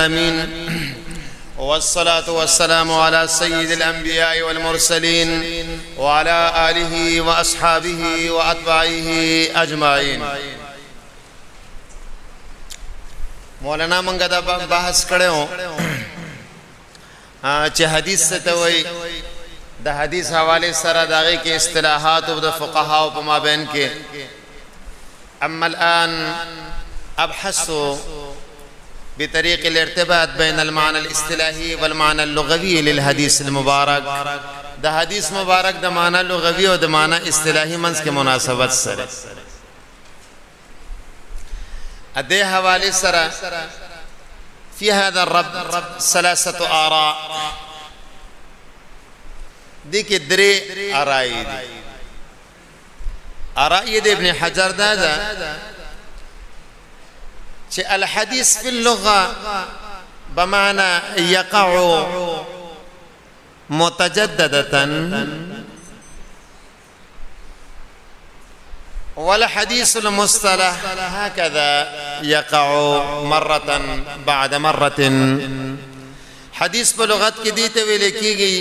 العالمين والصلاة والسلام على سيد الأنبياء والمرسلين وعلى آله وأصحابه وأتباعه أجمعين. مولانا منگا دا بحث کرے ہوں چه حدیث سے توئی دا حدیث حوالے سرہ داغی کے اصطلاحات و دا فقہاء و پما بین کے. اما الآن ابحث بطريق الارتباط بين المعنى الاصطلاحي والمعنى اللغوي للحديث المبارك. ده حديث مبارك ده معنى لغوي و ده معنى اصطلاحي منس کے مناسبت سر ادے حوالے سر. في هذا الرب ثلاثة آراء. دي کہ دري آرائی دي. آرائی دي ابن حجر دا الحديث في اللغة بمعنى يقع متجددة، والحديث المصطلح هكذا يقع مرة بعد مرة. حدیث پر لغت کی دیتے ہوئے لکھی گئی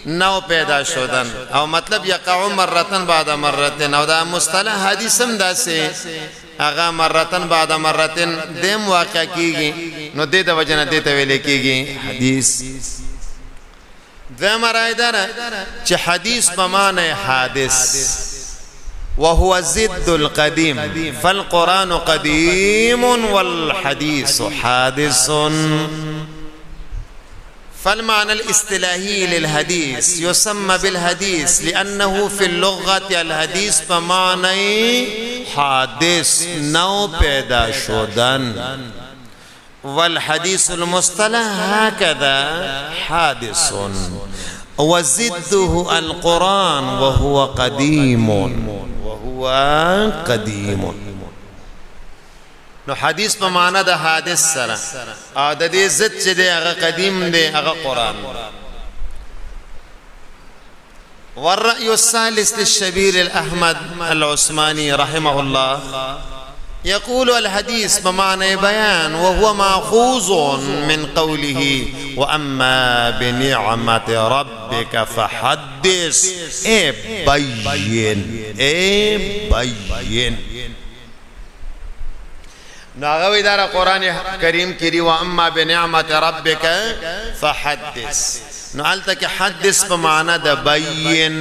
نو پیدا شدن او مطلب یقع مرتن بعد مرتن او دا مصطلح حدیثم دا سے اغا مرتن بعد مرتن دیم واقع کی گئی نو دے دا وجنہ دیتے ہوئے لکھی گئی حدیث. دیم رائے دارا چھ حدیث بمعنی حادث وهو ضد القديم فالقرآن قديم والحديث حادث. فالمعنى الاصطلاحي للحديث يسمى بالحديث لأنه في اللغة الحديث بمعنى حادث نو پیدا شدن، والحديث المصطلح هكذا حادث، وضده القرآن وهو قديم نو حدیث پا معنی دا حادث سرا او دا دی زد چه دی اغا قدیم دی اغا قرآن. والرأي الثالث للشبير الأحمد العثماني رحمه الله يقول الحديث بمعنى بيان وهو مأخوذ من قوله وأما بنعمة ربك فحدث. بين ناغوی دارا قرآن کریم کری وَأَمَّا بِنِعْمَةِ رَبِّكَ فَحَدِّث. نو علتا کہ حدث بمعنی دا بین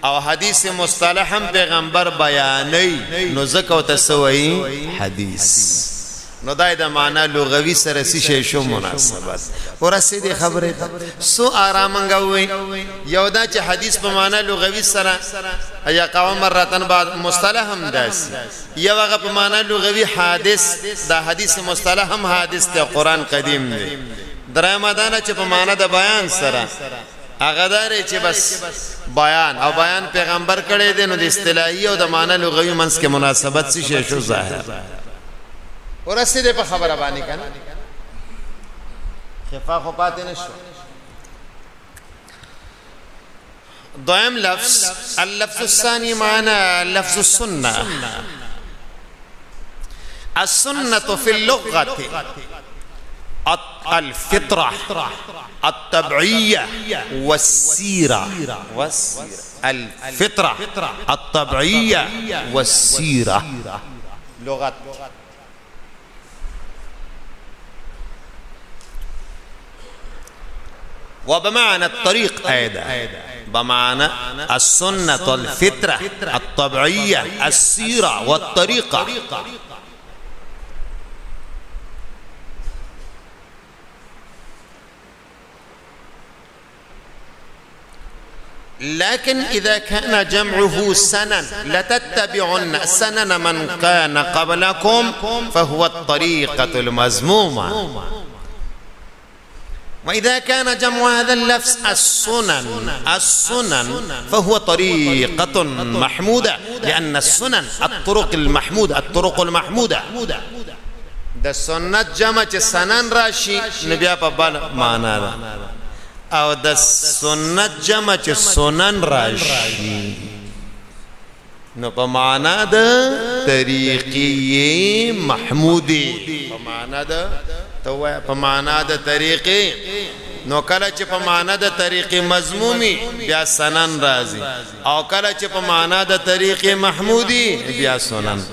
او حدیث مصطلحم پیغمبر بیانی نو زکو تسوئی حدیث. نو دای دا معنی لغوی سرسی شیشو مناسبت اور اسی دی خبری تا سو آرامنگا ہوئی یو دا چه حدیث بمعنی لغوی سر یقع مرتن بعد مصطلح هم داسی یو اگا بمعنی لغوی حادث دا حدیث مصطلح هم حادث تا قرآن قدیم دی. درائم دانا چه بمعنی دا بیان سر اغداره چه بس بیان او بیان پیغمبر کرده دی نو دی اصطلاحی او دا معنی لغوی منس کے مناسبت سی شیشو ظاہر اور اسی دے پا خبر ابانی کا نا خفا خپاتے نشو. دویم لفظ اللفظ الثانی معنی لفظ السنة. السنة في اللغة الفطرة الطبيعية والسيرة. الفطرة الطبيعية والسيرة لغة. وبمعنى الطريق أيضا بمعنى السنة الفطرة الطبيعية السيرة والطريقة. لكن إذا كان جمعه سنن لتتبعن سنن من كان قبلكم فهو الطريقة المذمومة. وإذا كان جمع هذا اللفظ السنن فهو طريقة محمودة لأن السنن الطرق المحمودة. ده سنة جمع سنن راشي نبيا ببال معنا او ده سنة جمع سنن راشي نو په معنا د طریقې محمودی په معنا د تو په معنا د طریقې نو کله چې په معنا د طریقې مضمومی بیا سنن راځي او کله چې په معنا د طریقې محمودی بیا سنن.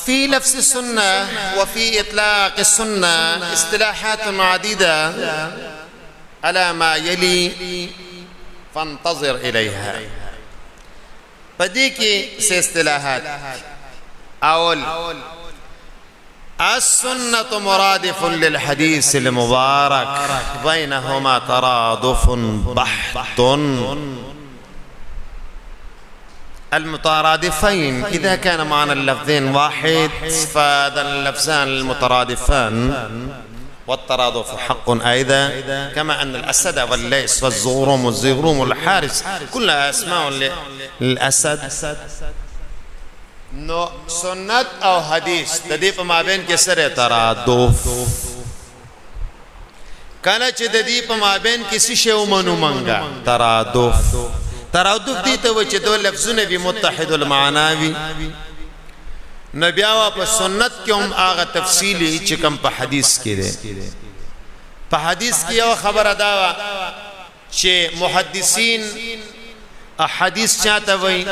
في لفظ السنة وفي إطلاق السنة اصطلاحات عديدة على ما يلي فانتظر إليها. فديك سي اصطلاحات. أول السنة مرادف للحديث المبارك بينهما ترادف بحت. المترادفين إذا كان معنى اللفظين واحد فهذا اللفظان المترادفان والترادف حق أيضا، كما أن الأسد والليس والزغروم والزغروم والحارس كلها أسماء للأسد. نو سنت أو حديث تدي ما بين كسر ترادف كان تدي ما بين كسي شيء منو منغا ترادف. ترادف دي ته و چې دوه لفظونه به متحد المعنا وي. نو بیا په سنت کې هم هغه تفصیلی چې کوم په حدیث کې ده. په حدیث کې یو خبره دا چې محدثین احادیث چاته وي.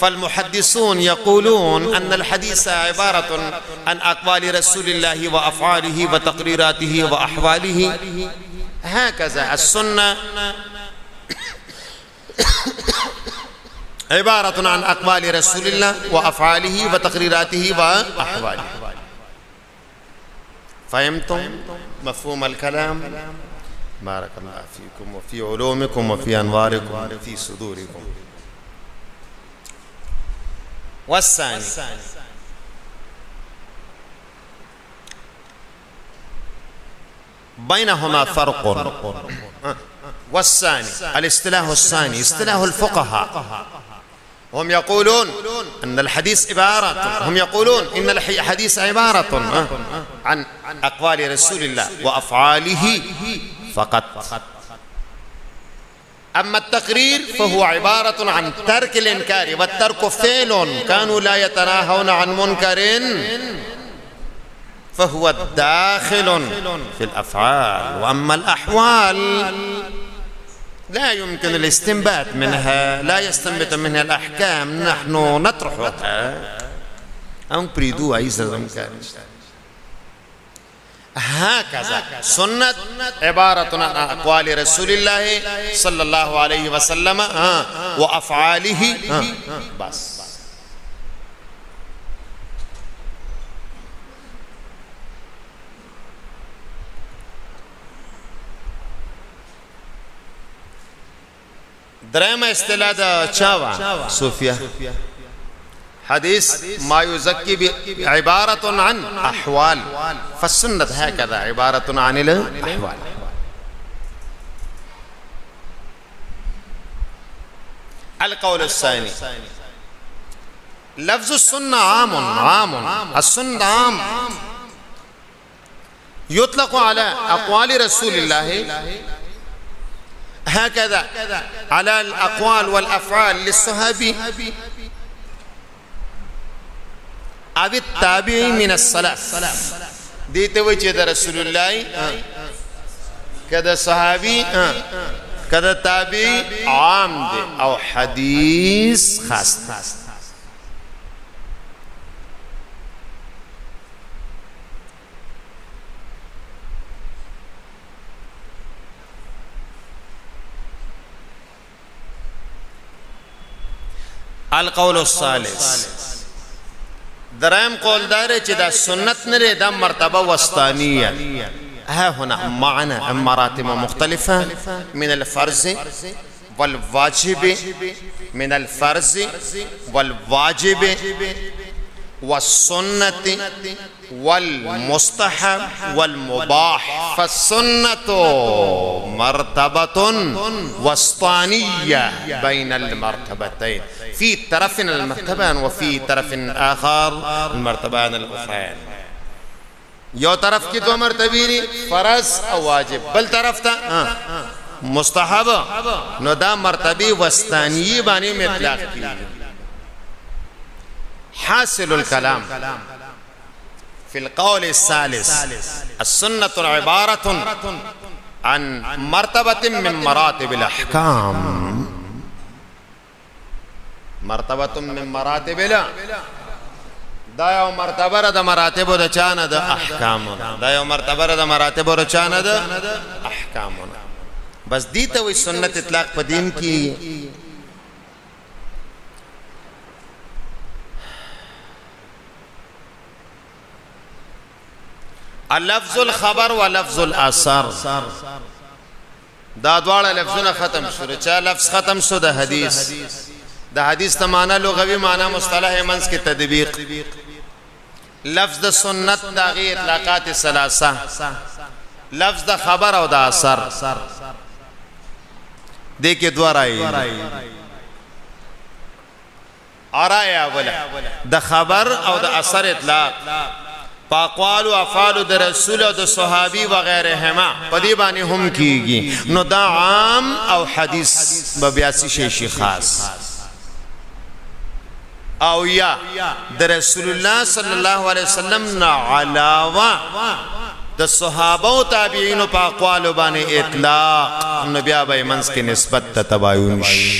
فالمحدثون يقولون ان الحديث عبارة عن اقوال رسول الله وافعاله وتقريراته واحواله. هكذا السنة عبارة عن أقوال رسول الله وأفعاله وتقريراته وأحواله. فهمتم مفهوم الكلام؟ بارك الله فيكم وفي علومكم وفي أنواركم وفي صدوركم. والثاني بينهما فرق. والثاني الاصطلاح الثاني اصطلاح الفقهاء. هم يقولون أن الحديث عبارة هم يقولون إن الحديث عبارة عن أقوال رسول الله وأفعاله فقط. أما التقرير فهو عبارة عن ترك الإنكار، والترك فعل كانوا لا يتناهون عن منكر فهو داخل في الأفعال. وأما الأحوال لا يمكن الاستنباط منها، لا يستنبط منها الأحكام، نحن نطرحها أو بريدوها إذا كان. هكذا سنة عبارة عن أقوال رسول الله صلى الله عليه وسلم وأفعاله بس. درهم اصطلاح دا چاوا صوفيا. حديث ما يزكي عبارة عن أحوال، فالسنة هكذا عبارة عن الأحوال. القول الثاني لفظ السنة عام. السنة عام يطلق على أقوال رسول الله هكذا على الأقوال والأفعال للصحابي أو التابعي من السلف. ديته وجه رسول الله كذا صحابي كذا تابعي عام دي أو حديث خاص. القول الثالث درهم قول داره چې دا سنت نه دا مرتبه وسطانیه. ها هنا معنا مراتب مختلفة من الفرض والواجب، من الفرض والواجب والسنة والمستحب والمباح. فالسنة مرتبة وسطانية بين المرتبتين، في طرف المرتبان وفي طرف آخر المرتبان الأخرى. یو طرف کی دو مرتبی فرض او واجب، بل طرف تا مستحب نو دا مرتبه وسطانی باندې اطلاق کیږي. حاصل الكلام في القول الثالث السنة عبارة عن مرتبة من مراتب الأحكام. مرتبة من مراتب دا یو مرتبه د مراتب د چانه د احکام، دا یو مرتبه د مراتب د چانه د احکام. بس دی ته وی سنت اطلاق په دین کې. اللفظ الخبر و لفظ الاثر دا دواړه لفظونه ختم شو. چا لفظ ختم شو د حدیث، د حدیث ته معنا لغوي معنا مصطلح منس کې تطبیق. لفظ د سنت دا غي اطلاقات ثلاثه، لفظ د خبر او د اثر دې کې دوه راځي. ارایا ولا د خبر او د اثر اطلاق پاقوال او افعال د رسول او د صحابي و غیرهما په دې باندې هم کیږي. نو دا عام او حدیث به بیاسی شي خاص او یا د رسول الله صلی الله علیه وسلم نه علاوه د صحابه او تابعین په اقوال باندې اطلاق نبی ابي منس کې نسبت ته تباين شي.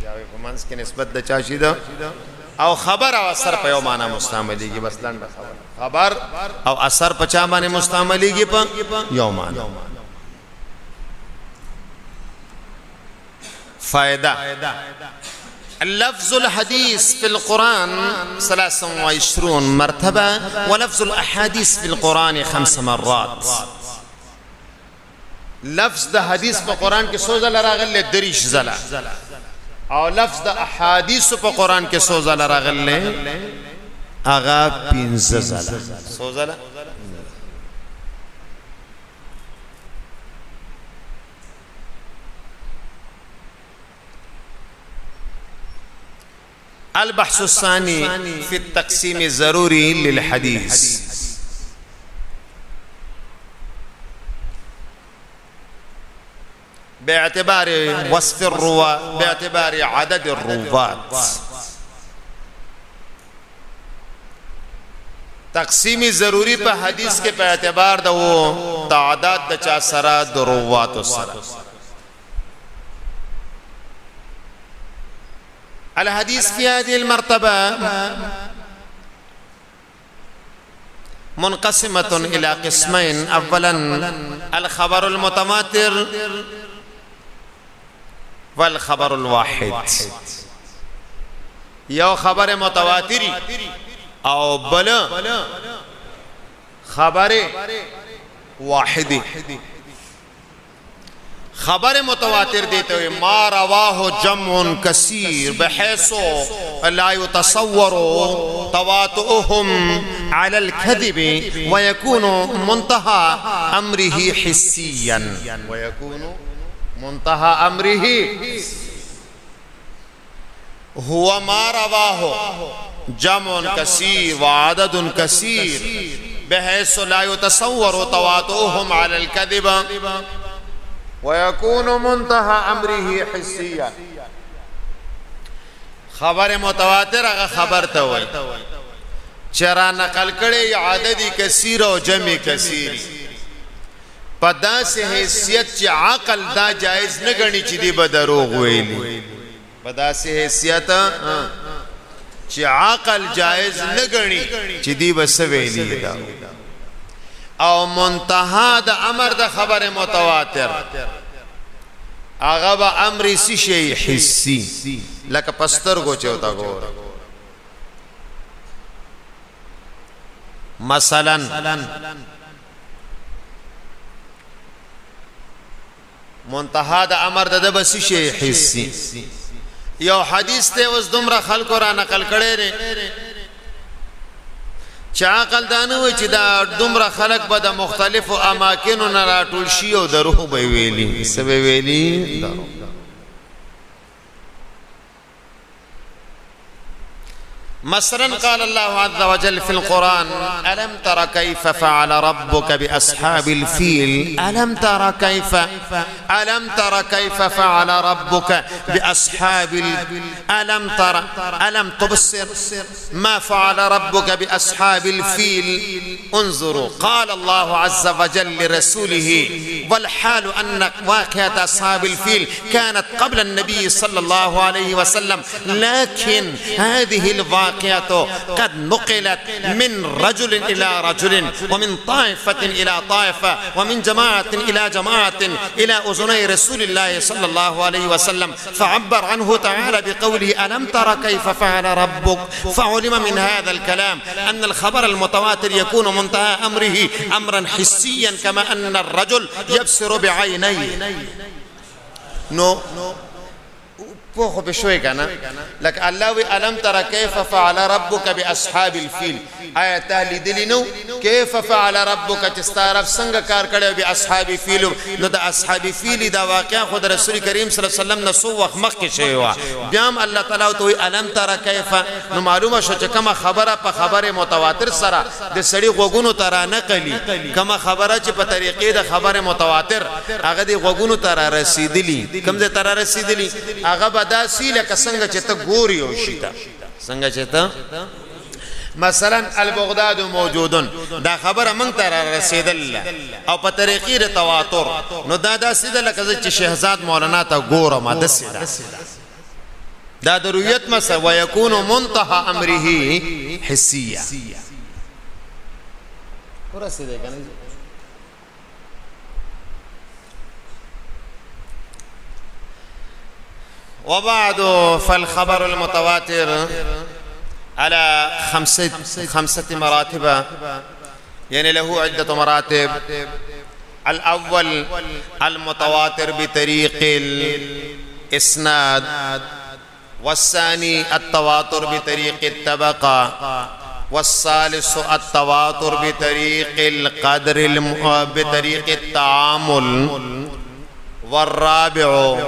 یا په منس کې نسبت د چا شي دا او خبر او اثر په یو معنا مستعمليږي. بس لاند خبر او اثر په چا باندې مستعمليږي په یو معنا. فائدہ لفظ الحديث في القرآن 23 مرتبة ولفظ الأحاديث في القرآن 5 مرات. لفظ د حدیث په قرآن کې سو ځله راغلی 30 ځله او لفظ د احادیث په قرآن کې سو ځله راغلی هغه 15 ځله. سو ځله البحث الثاني في التقسيم الضروري للحديث. باعتبار وصف الرواة، باعتبار عدد الرواة. تقسیم ضروری په حدیث کې په اعتبار د و تعداد د چا سره د روات سره. الحديث في هذه المرتبة منقسمة إلى قسمين. أولا الخبر المتواتر والخبر الواحد. يو خبر متواتري او بل خبر واحد. خبر متواتر دیتے ہوئے ما رواه جمع کثیر بحیث لا يتصور تواطؤهم على الكذب ويكون منتهى امره حسيا. ويكون منتهى امره هو ما رواه جمع كثير وعدد كثير بحيث لا يتصور تواطؤهم على الكذب ويكون منتهى امره حسيا. خبر متواتر هغه خبر ته وای چرا نقل کړي عدد کثیر او جمع کثیر په داسې حیثیت چې عقل دا جایز نه غني چې دی به دروغ ویلي. په داسې حیثیت چې عقل جایز نه غني چې دی به څه ویلي دا. او منتها د امر د خبر متواتر هغه به امر سی شی حسی لکه پستر گو چوتا ګور. مثلا منتها د امر د بس شی حسی. یو حدیث ته اوس دومره خلکو را نقل کړي نه چا عقل دانه و چې دا دومره خلق به د مختلفو اماکنو نه راټول شي او دروغ به ویلي. څه به ویلي؟ مثلا قال الله عز وجل في القرآن: ألم تر كيف فعل ربك بأصحاب الفيل؟ ألم تر كيف فعل ربك بأصحاب ألم تبصر ما فعل ربك بأصحاب الفيل؟ انظروا، قال الله عز وجل لرسوله والحال أن واقعة أصحاب الفيل كانت قبل النبي صلى الله عليه وسلم، لكن هذه الواقعة قد نقلت من رجل إلى رجل، ومن طائفة إلى طائفة، ومن جماعة إلى جماعة، إلى أذني رسول الله صلى الله عليه وسلم، فعبر عنه تعالى بقوله: ألم تر كيف فعل ربك؟ فعلم من هذا الكلام أن الخبر المتواتر يكون منتهى أمره أمرا حسيا، كما أن الرجل يبصر بعينيه. پوخ بشوي كنا لك الله ألم ترى كيف فعل ربك بأصحاب الفيل؟ آية تهلي دلينو كيف فعل ربك تستعرف سنگ کار کړي بأصحاب الفيل. نو د أصحاب الفيل دا واقعا خود رسول کریم صلی الله علیه وسلم نسو وخت مخ کې شوی و. بیام الله تعالی تو ألم ترى كيف، نو معلومه شو چې کما خبره په خبره متواتر سره د سړي غوګونو ترا نقلی، کما خبره چې په طریقې د خبره متواتر هغه د غوګونو ترا رسیدلی، کوم ځای ترا رسیدلی هغه دا سیله کسنګ چې ته ګوري او شیتا څنګه چې ته مثلا البغداد موجودن دا خبره مونږ ته رسیدل او په طریقې د تواتر، نو دا سیده لکه چې شهزاد مولانا ته ګورم د سیده دا د رؤیت مسه ويكون منتهى امره حسيه ورسیده کنه. وبعد فالخبر المتواتر على خمسة مراتب، يعني له عدة مراتب. الأول المتواتر بطريق الإسناد، والثاني التواتر بطريق الطبقة، والثالث التواتر بطريق القدر بطريق التعامل، والرابع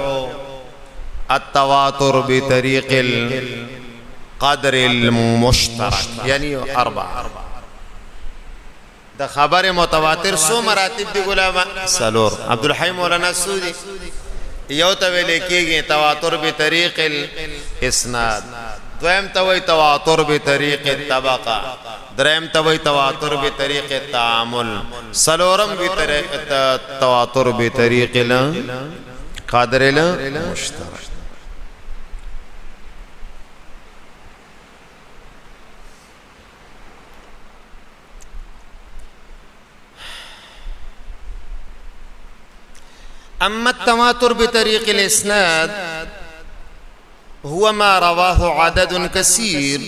التواتر بطريق القدر المشترك، يعني أربعة. ده خبر متواتر سو مراتب دي غلام سلور عبد الحي مولانا سودي یو ته ویل کېږي تواتر بطريق الاسناد، دویم ته وایي تواتر بطريق الطبقه، دریم ته وایي تواتر بطريق التعامل، سلورم تواتر بطريق القدر المشترك. أما التواتر بطريق الإسناد هو ما رواه عدد كثير،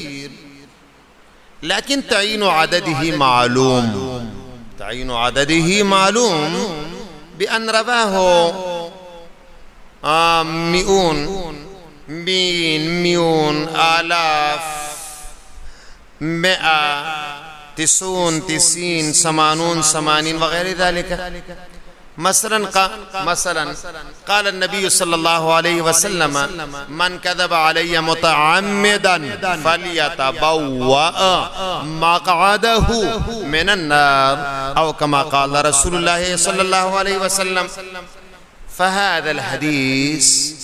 لكن تعيين عدده معلوم بأن رواه مئون آلاف 100 90 80 وغير ذلك. مثلا قال النبي صلى الله عليه وسلم: من كذب علي متعمدا فليتبوأ مقعده من النار، أو كما قال رسول الله صلى الله عليه وسلم. فهذا الحديث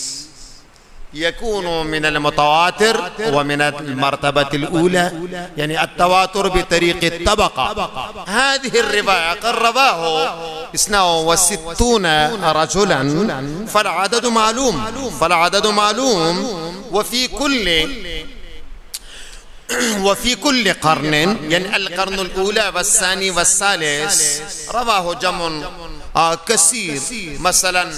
يكون من المتواتر ومن المرتبة الأولى، يعني التواتر بطريق الطبقة. هذه الرواية قد رواه 62 رجلا، فالعدد معلوم، وفي كل قرن، يعني القرن الأولى والثاني والثالث رواه جمع كثير، مثلا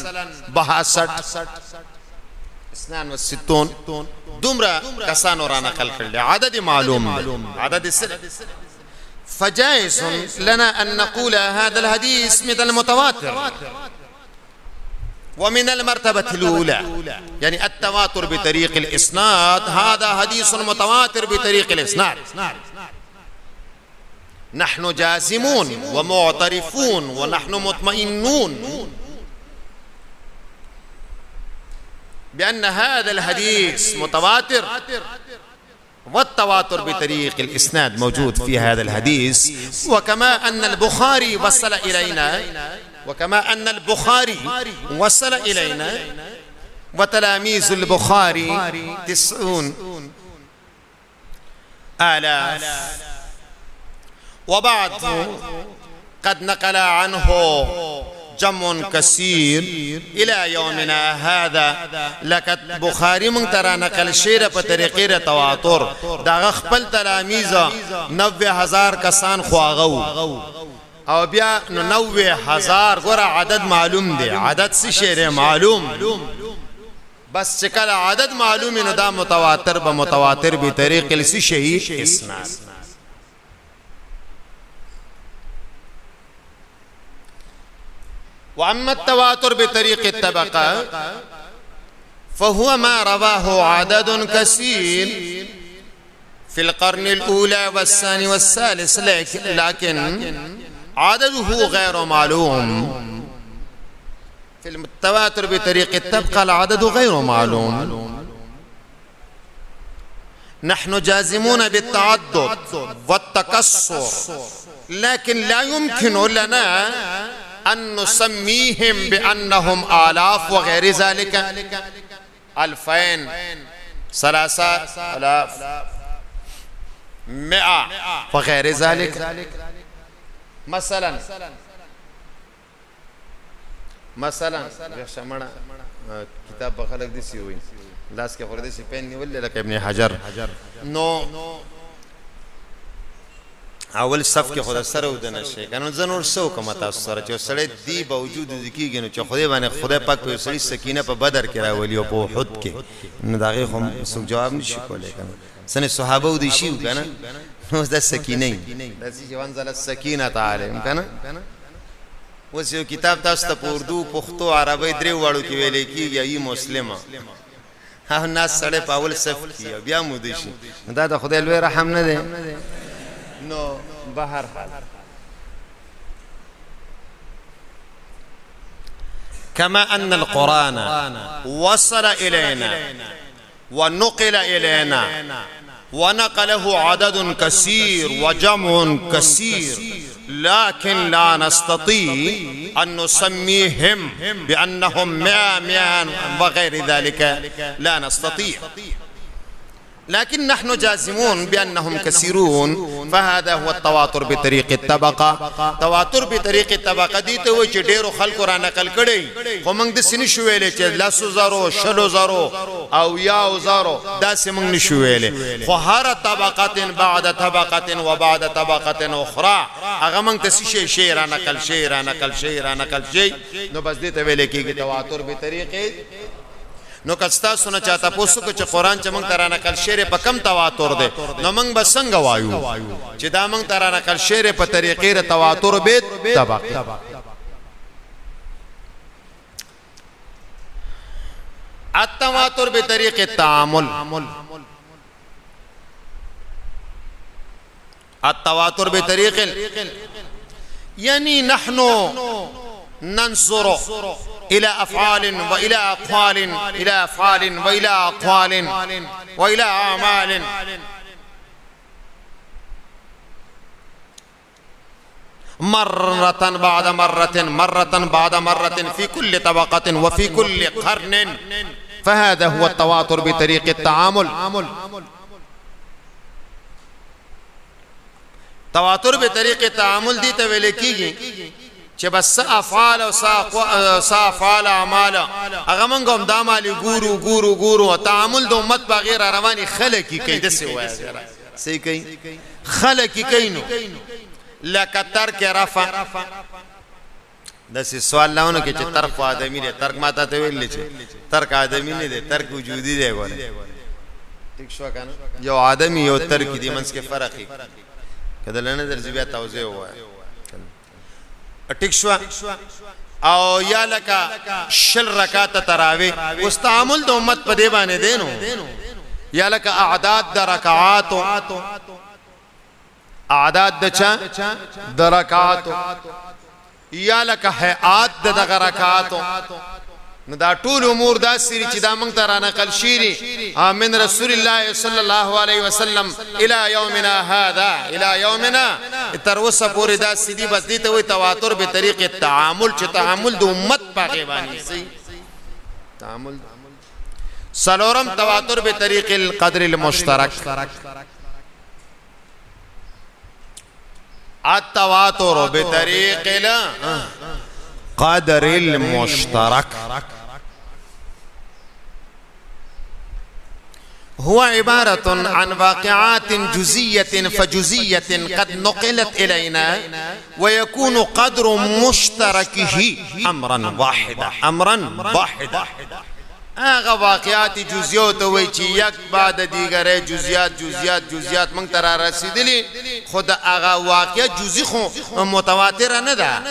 62 دمرة كسانو رانا خلق عدد معلوم، عدد سر. فجائز لنا أن نقول هذا الحديث من المتواتر ومن المرتبة الأولى، يعني التواتر بطريق الإسناد هذا حديث متواتر بطريق الإسناد. نحن جازمون ومعترفون ونحن مطمئنون بأن هذا الحديث متواتر والتواتر بطريق الإسناد موجود في هذا الحديث. وكما أن البخاري وصل إلينا وتلاميذ البخاري 90,000 وبعد قد نقل عنه جمع كثير إلى يومنا هذا. لقد بخاري من ترى نقل شير بطريقه تواتر دا خپل تلاميذ 90,000 کسان خواغو او بیا 90,000 ګوره عدد معلوم دی. عدد څه شی معلوم، بس چکل عدد معلوم نو دا متواتر بمتواتر بطريق السی شی اسناد. وأما التواتر بطريق الطبقة فهو ما رواه عدد كثير في القرن الأولى والثاني والثالث، لكن عدده غير معلوم. في التواتر بطريق الطبقة العدد غير معلوم. نحن جازمون بالتعدد والتكسر، لكن لا يمكن لنا أن نسميهم بأنهم آلاف وغير ذلك، 2000 3000 100 وغير ذلك. مثلا شمعنا كتاب بخلق دي سيوي لاس کے خورده سی پین نیول لکه ابن حجر نو اول صف کې خود سره ودنه شي کنه زنور سو کوم تاسو سره چې سړی دی باوجود ذکیږي نو چې خدای باندې خدای پاک په سړی سکینه په بدر کې راولي او په احد کې نو داغه هم څوک جواب نشي کولای کنه سن صحابه ودي شي کنه نو د سکینه د چې وانزل السکینه تعالی کنه وس یو کتاب تاسو ته په اردو پښتو عربی درې وړو کې ویل کېږي ای مسلمه ها ناس سړی په اول صف کې بیا مو دي شي دا د خدای لوی رحم نه دی. نو بهر حال كما أن القرآن وصل إلينا ونقل إلينا ونقله عدد كثير وجمع كثير، لكن لا نستطيع أن نسميهم بأنهم 100 وغير ذلك، لا نستطيع، لكن نحن جازمون بأنهم كثيرون. فهذا هو التواتر بطريق الطبقة. تواتر بطريق الطبقة دي ته وچ ډیرو خلکو را نقل کړي خو موږ د سینې شو ویلې چې 10,000 شلو او یا زارو دا سیمنګ نشو ویلې خو هر طبقه بعد طبقه وبعد طبقه اخرى هغه موږ ته شي را نقل شي نو بس دې ته ویلې کېږي تواتر بطريق. نو کستا سونه چاته پوسو چې قران چې موږ تر نقل شعر په کم تواتر ده نو موږ به څنګه وایو چې دا موږ تر نقل شعر په طریقې تواتر به طبقه. التواتر بطريق التعامل، التواتر بطريق يعني نحن ننظر إلى أفعال وإلى أقوال إلى أفعال وإلى أقوال وإلى أعمال مرة بعد مرة في كل طبقة وفي كل قرن. فهذا هو التواتر بطريق التعامل. تواتر بطريق التعامل دي ته ویل کیږي چې بس افعال او صافال اعمال هغه موږ هم دا مالی ګورو تعامل د امت بغیر رواني خلک کوي د څه وایي صحیح کوي خلک کوي نو لکه ترک رفع د څه سوال لاونه کې چې ترک ادمي دی ترک ماته ته ویل چې ترک ادمي نه دی ترک وجودي دی ګوره ٹھیک شو کنه یو ادمي یو ترک دی منځ کې فرق دی کله نه درځي بیا توضیح وایي ٹھیک شو او یا لکا شل رکعات تراوی اوس تعامل د امت په دی باندې دینو یا لکا اعداد د رکعات اعداد د چا د رکعات یا لکا هيئات د رکعات نو دا ټول امور دا سری چې دا موږ ته را نقل شيري من رسول الله صلی الله علیه وسلم الى یومنا هذا الى یومنا تر اوسه پورې دا سیدی بس دي ته وي تواتر به طریق التعامل چې تعامل د امت پاګې باندې سي تعامل سلورم تواتر به طریق القدر المشترک التواتر بطريق القدر المشترك هو عبارة عن واقعات جزئية فجزئية قد نقلت إلينا ويكون قدر مشتركه أمرا واحدا هغه واقعات جزئیات وای چې یک بعد دیگره جزئیات موږ تر رسیدلی خود هغه واقع جزئی خو متواتر نه ده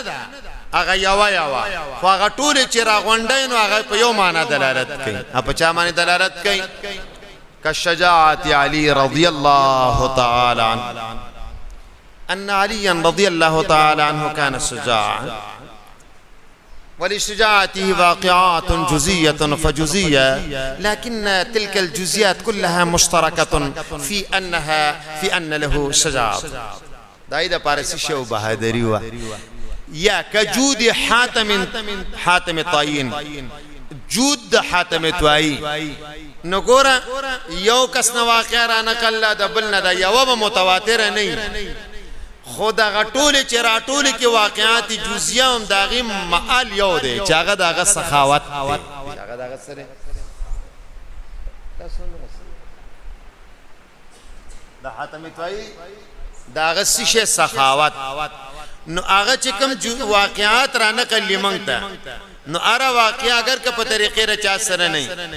هغه یوا خو هغه ټول چې راغونډای نو هغه په یو معنی دلالت کوي په چا معنی دلالت کوي كالشجاعة علي رضي الله تعالى عنه أن عليا رضي الله تعالى عنه كان شجاعا ولشجاعته واقعات جزئية فجزئية لكن تلك الجزئيات كلها مشتركة في أن له شجاعة دايدا بارسي شو بهادري يا كجود حاتم الطائين جود حاتم طائي نګورا یو کس نو واقع را نقل د بل نه دا یو متواتر نه خود هغه ټول چې را ټول کې واقعات جزئیه هم داغه معال یو دی چې هغه داغه سخاوت هغه داغه سره د حاتم طائي داغه سشه سخاوت نو هغه چې کوم واقعات را نقل لمنګ نو اره واقع اگر که په طریقې رچا سره نه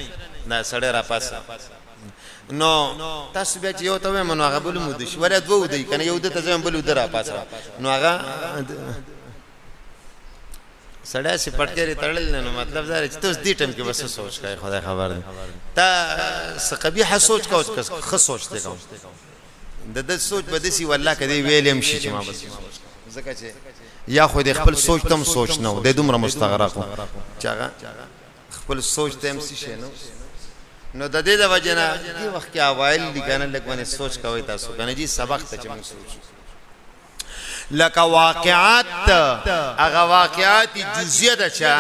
دا سړی را پاسه نو تاسو بیا چې یو ته وایم نو هغه بل مود شي ولې دوه ودی کنه یو د ته ځم بل ودره پاسه نو هغه سړی سي پټکری تړل نه مطلب دا چې تاسو دې ټیم کې بس سوچ کای خدای خبر ده تا سقبیح سوچ کا خو سوچته کوم د سوچ بدسي والله کدی ویلم شي چې ما بس زکه چې یا خو دې خپل سوچ تم سوچ نو د دومره مستغرق چاغه خپل سوچ تم شي نو نو د دې د وجنه دی وخت کې اوایل دي کنه لکه سوچ کوي تاسو کنه جی سبق ته چم سوچ لکه واقعات هغه واقعات جزئیه ده چا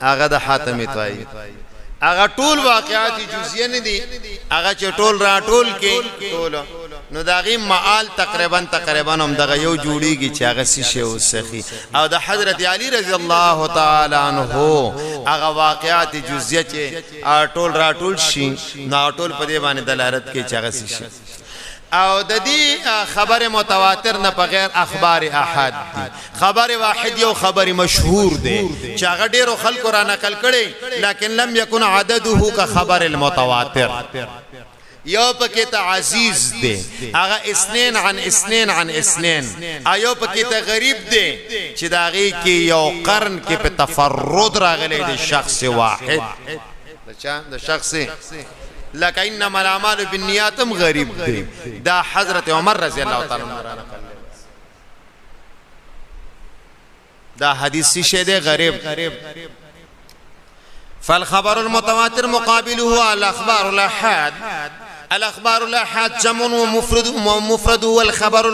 هغه د حاتم طائي هغه ټول واقعات جزئیه نه دي هغه چې ټول را ټول کې ټول نو داغي معال تقریبا هم دغه یو جوړیږي چې هغه سشي او سخي او د حضرت علي رضی الله تعالی عنہ هغه واقعات جزئیه چې ټول را ټول شي نو ټول په دې باندې دلالت کوي چې هغه سشي او د دې خبر متواتر نه بغیر اخبار احد خبر واحد یو خبر مشهور دی چې هغه ډیرو خلکو را نقل کړي لکن لم يكن عدده كخبر المتواتر یو پکې ته عزیز دی هغه اسنین عن اسنین ایو پکې ته غریب دی چې داغي کې یو قرن کې په تفرد راغلی دی شخص واحد د شخص لکه انما الاعمال بالنیات غریب دی دا حضرت عمر رضی الله تعالی عنہ دا حدیث شه دی غریب فالخبر المتواتر مقابله الاخبار الاحاد الأخبار الآحاد جمع ومفرد والخبر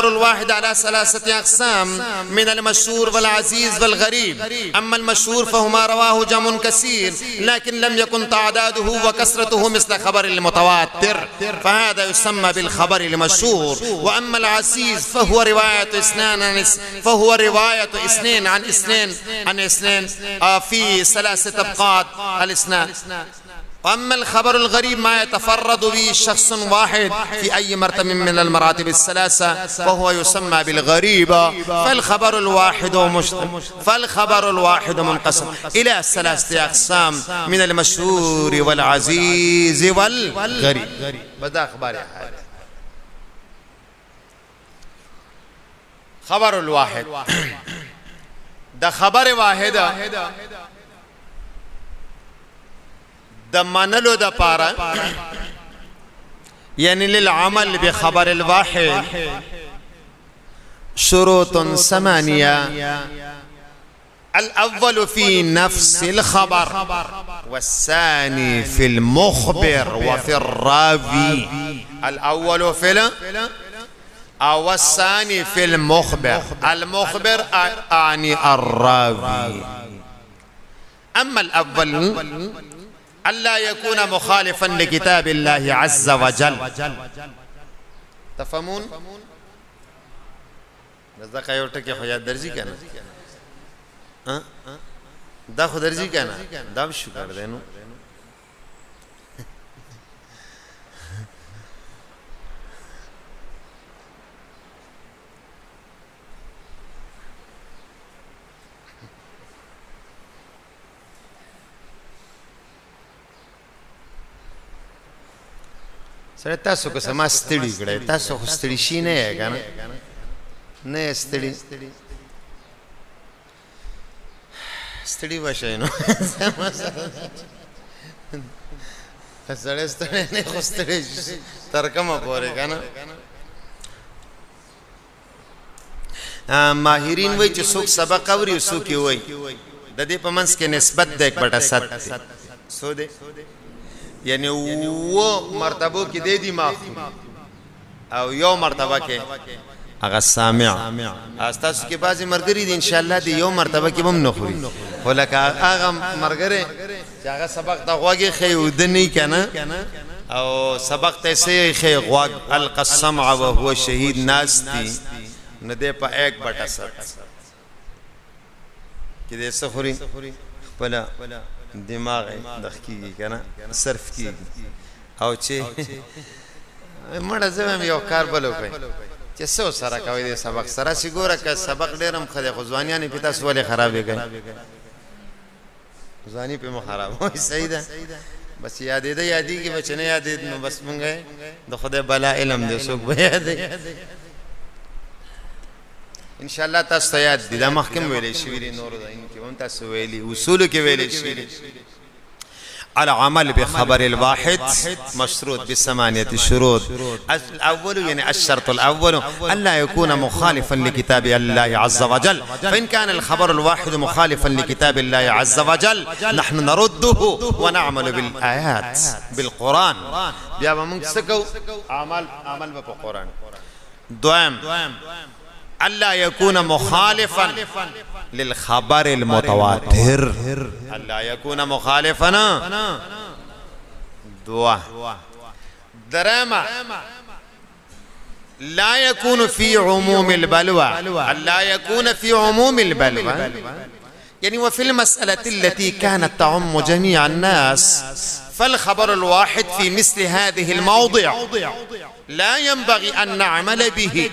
الواحد على 3 أقسام من المشهور والعزيز والغريب أما المشهور فهما رواه جمع كثير لكن لم يكن تعداده وكثرته مثل خبر المتواتر فهذا يسمى بالخبر المشهور وأما العزيز فهو رواية اثنين عن اثنين في 3 طبقات الاسناد وأما الخبر الغريب ما يتفرد به شخص واحد في أي مرتبة من المراتب الثلاثة فهو يسمى بالغريب فالخبر الواحد منقسم إلى 3 أقسام من المشهور والعزيز والغريب بدأ أخبار أحد خبر الواحد ده خبر واحد د منلو د پاره یعنی للعمل بخبر الواحد شروط 8 الأول في نفس الخبر والثاني في المخبر وفي الراوي. الأول في أو الثاني في المخبر. المخبر أعني الراوي. أما الأول ألا يكون مخالفا لكتاب الله عز وجل. تفهمون؟ دا یو ټکی خو یاد درځي کنه دا خو درځي کنه دا شو کړ دینو سره تاسو کو سما ستړي کړه تاسو خو ستړي شي نه کنه نه ستړي ستړي وشي نو سره ستړي نه خو ستړي ترکمه پورې کنه ماهرین وای چې څوک سبق اوري او څوک وای د دې په منځ کې نسبت د 1/7 سو ده یعنی و مرتبه کې د دې ماخ او یو مرتبه کې اغه سامع استاسو کې بازي مرګري دي ان شاء الله دی یو مرتبه کې هم نه خوري ولکه اغه مرګره چې هغه سبق ته غوږی خي ودنی کنه او سبق ته سي خي غوږ القسمع وهو شهید ناس دي نه ده په 1/7 کې دې سخوري خپل دماغ دخکیږي کنه صرف کیږي او چې مړه زمم یو کار بلو کوي چې څو سره کوي د سبق سره سی ګوره که سبق ډیرم خله غزوانیان په تاسو ولې خرابې کوي ځاني په خراب وای صحیح ده بس یادې ده یادې کې بچنه یادې نو بس مونږه د خدای بلا علم دې څوک به یادې ان شاء الله تاسو ته یاد دي دا محکم ویلې شي ویلې نور ده ان کې هم تاسو ویلې اصول کې ویلې شي العمل بخبر الواحد مشروط ب8 شروط. الأول يعني الشرط الأول ألا يكون مخالفا لكتاب الله عز وجل، فإن كان الخبر الواحد مخالفا لكتاب الله عز وجل نحن نرده ونعمل بالآيات بالقرآن. بيابا منكسكو عمل بالقرآن. دوام ألا يكون مخالفا للخبر المتواتر، ألا يكون مخالفا. دوا درما لا يكون في عموم البلوى، ألا يكون في عموم البلوى يعني وفي المسألة التي كانت تعم جميع الناس فالخبر الواحد في مثل هذه الموضع لا ينبغي أن نعمل به،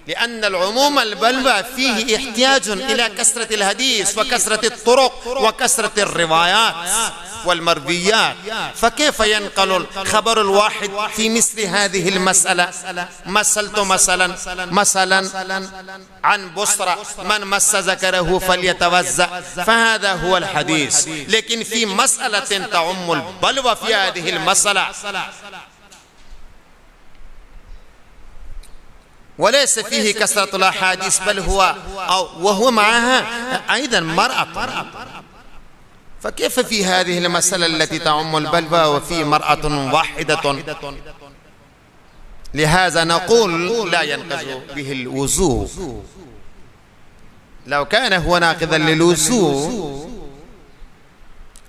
لأن العموم البلوى فيه احتياج إلى كثرة الحديث وكثرة الطرق وكثرة الروايات والمرويات، فكيف ينقل الخبر الواحد في مثل هذه المسألة؟ مثلت مثلا عن بصرة من مس ذكره فليتوضأ، فهذا هو الحديث. لكن في مسألة تعم البلوى في هذه المسألة وليس فيه كثرة الأحاديث بل هو وهو معها أيضا مرأة، فكيف في هذه المسألة التي تعم البلوى وفي مرأة واحدة؟ لهذا نقول لا ينقض به الوضوء. لو كان هو ناقضا للوضوء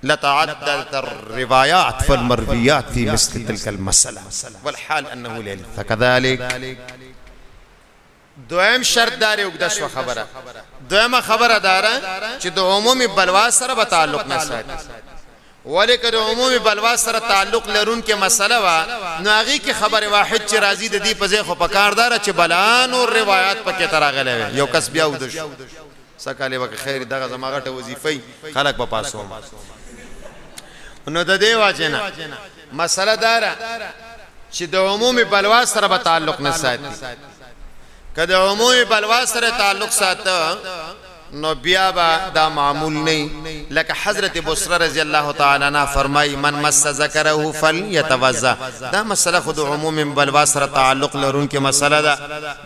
لتعددت الروايات والمرويات في مثل تلك المسألة، والحال أنه لا. فكذلك دویم شرط داره وګدا شو خبره. دویمه خبره داره چې د عمومي بلوا سره به تعلق نه ساتي، ولیکن د عمومي بلوا سره تعلق لرون کې مسله وا نو هغه کې خبره واحد چې راضي د دې په ځای خو پکاردار چې بلان او روایت پکې تراغله یو کس بیا ودش سکاله وک خیر دغه زماغه وظیفه خلق په پاسو نو د دې واجنه مسله داره چې د عمومي بلوا سره به تعلق نه ساتي. کله عمومي بلوا سره تعلق ساته نو بیا با دا معمول نه لکه حضرت بصره رضی الله تعالی عنہ فرمای من مس ذکره فلیتوضا دا مسله خود عموم بلوا سره تعلق لرون کې مسله ده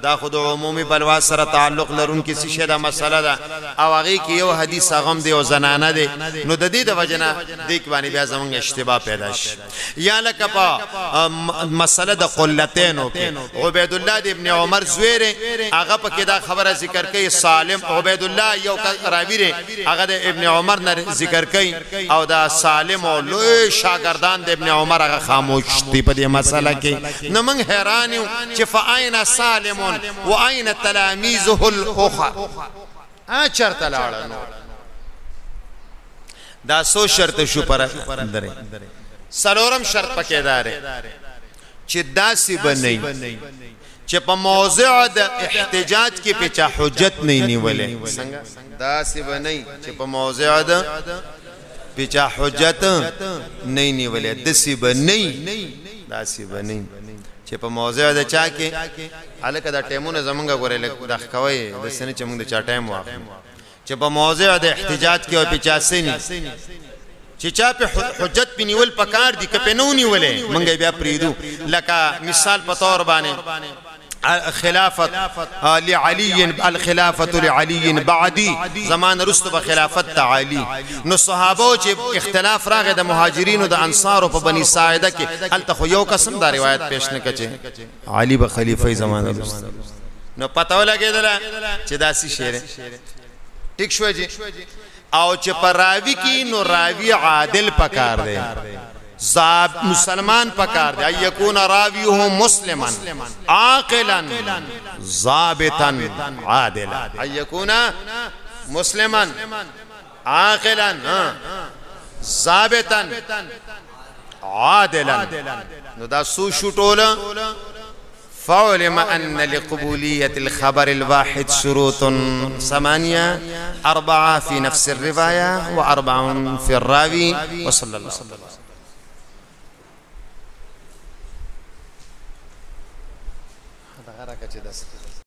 دا خود عمومي بلوا سره تعلق لرون کې څه شی ده مسله ده او هغه کې یو حدیث غم دی او زنانه دی نو د دې د وجنه د یک باندې بیا زمونږ اشتباه پیدا شي یا لکه په مسله د قلتینو کې عبید الله ابن عمر زویره هغه په کې دا خبره ذکر کوي سالم عبید الله یو راوی ری هغه د ابن عمر نه ذکر کوي او دا سالم او لوی شاګردان د ابن عمر هغه خاموش دي په دې مسله کې نو موږ حیران یو چې فاین سالم و اين تلاميذه الاخر چرته لاړ نو دا سو شرط شو پر درې سلورم شرط پکې دار چې داسې بنئ چې په موضوع د احتجاج کې پیچا حجت نه نیولې څنګه داسې بنئ چې په موضوع د پیچا حجت نه نیولې داسې بنئ چې په موضوع د چا کې الکه دا ټیمونه زمونږ غوړې د خوي د سنې چې موږ د چا ټیم واخلو چې په موضوع د احتجاج کې او پیچا سني چې چا په حجت په نیول پکار دي که په نو نیولې مونږ بیا پریدو لکه مثال په تور باندې خلافت لعلی الخلافه لعلی بعدی زمان رستو بخلافت تعالی نو صحابه چې اختلاف راغی د مهاجرینو د انصارو په بنی ساعده کې هلته خو یو قسم دا روایت پیش نه کچې علی به خلیفہ زمان رستو نو پته ولګیدل چې داسي شعر ټیک شو جی او چې پر راوی کې نو راوی عادل پکار دی مسلمان پکار دی یکون راویه مسلما عاقلا ضابطا عادلا یکون مسلما عاقلا ضابطا عادلا نو دا سو شټول فعلم أن لقبولية الخبر الواحد شروط 8 4 في نفس الرواية و4 في الراوي وصلى الله عليه وسلم